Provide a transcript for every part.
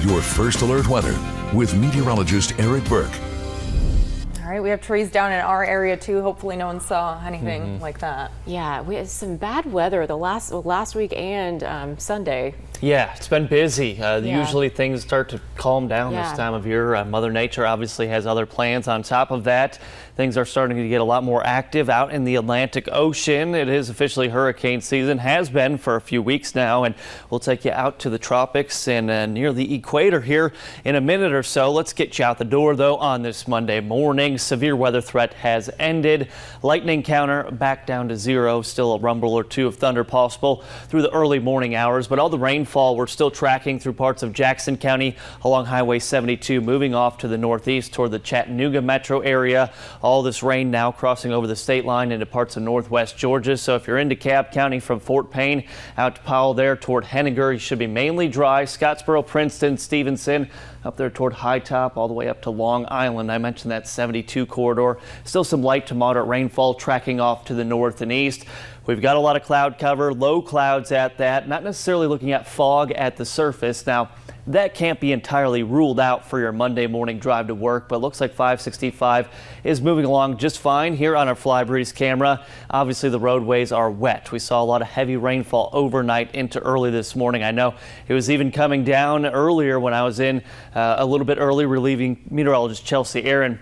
your first alert weather with meteorologist Eric Burke. All right, we have trees down in our area too. Hopefully no one saw anything like that. Yeah, we had some bad weather the last week and Sunday. Yeah, it's been busy. Usually things start to calm down this time of year. Mother Nature obviously has other plans. On top of that, things are starting to get a lot more active out in the Atlantic Ocean. It is officially hurricane season, has been for a few weeks now, and we'll take you out to the tropics and near the equator here in a minute or so. Let's get you out the door though on this Monday morning. Severe weather threat has ended. Lightning counter back down to 0. Still a rumble or two of thunder possible through the early morning hours, but all the rainfall we're still tracking through parts of Jackson County along Highway 72, moving off to the northeast toward the Chattanooga metro area. All this rain now crossing over the state line into parts of northwest Georgia. So if you're in DeKalb County from Fort Payne out to Powell there toward Henniger, you should be mainly dry. Scottsboro, Princeton, Stevenson, up there toward High Top, all the way up to Long Island. I mentioned that 72 corridor. Still some light to moderate rainfall tracking off to the north and east. We've got a lot of cloud cover, low clouds at that, not necessarily looking at fog at the surface. Now, that can't be entirely ruled out for your Monday morning drive to work, but looks like 565 is moving along just fine here on our FlyBreeze camera. Obviously, the roadways are wet. We saw a lot of heavy rainfall overnight into early this morning. I know it was even coming down earlier when I was in a little bit early relieving meteorologist Chelsea Aaron.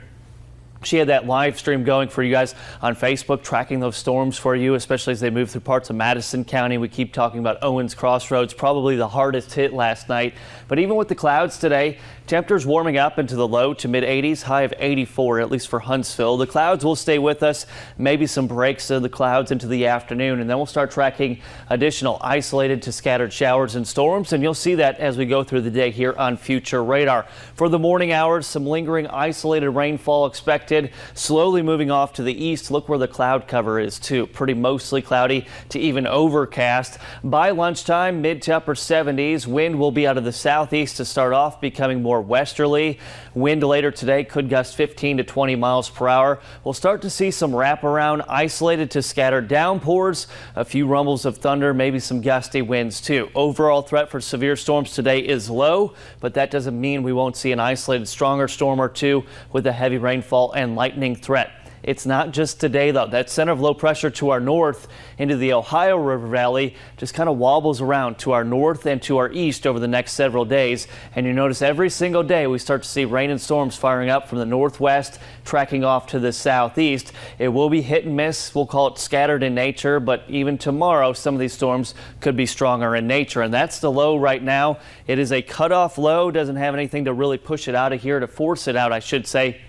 She had that live stream going for you guys on Facebook, tracking those storms for you, especially as they move through parts of Madison County. We keep talking about Owens Crossroads, probably the hardest hit last night. But even with the clouds today, temperatures warming up into the low to mid 80s, high of 84, at least for Huntsville. The clouds will stay with us, maybe some breaks of the clouds into the afternoon, and then we'll start tracking additional isolated to scattered showers and storms, and you'll see that as we go through the day here on Future Radar. For the morning hours, some lingering isolated rainfall expected. Slowly moving off to the east. Look where the cloud cover is too. Pretty mostly cloudy to even overcast. By lunchtime, mid to upper 70s. Wind will be out of the southeast to start off, becoming more westerly. Wind later today could gust 15 to 20 miles per hour. We'll start to see some wraparound, isolated to scattered downpours. A few rumbles of thunder, maybe some gusty winds too. Overall threat for severe storms today is low, but that doesn't mean we won't see an isolated stronger storm or two with a heavy rainfall and lightning threat. It's not just today, though. That center of low pressure to our north into the Ohio River Valley just kind of wobbles around to our north and to our east over the next several days. And you notice every single day we start to see rain and storms firing up from the northwest, tracking off to the southeast. It will be hit and miss. We'll call it scattered in nature, but even tomorrow, some of these storms could be stronger in nature. And that's the low right now. It is a cutoff low. Doesn't have anything to really push it out of here, to force it out, I should say.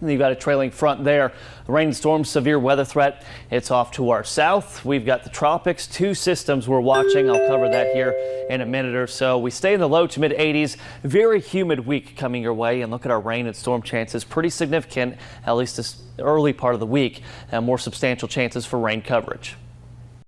You've got a trailing front there. Rain and storm, severe weather threat. It's off to our south. We've got the tropics, 2 systems we're watching. I'll cover that here in a minute or so. We stay in the low to mid 80s. Very humid week coming your way. And look at our rain and storm chances. Pretty significant, at least this early part of the week. And more substantial chances for rain coverage.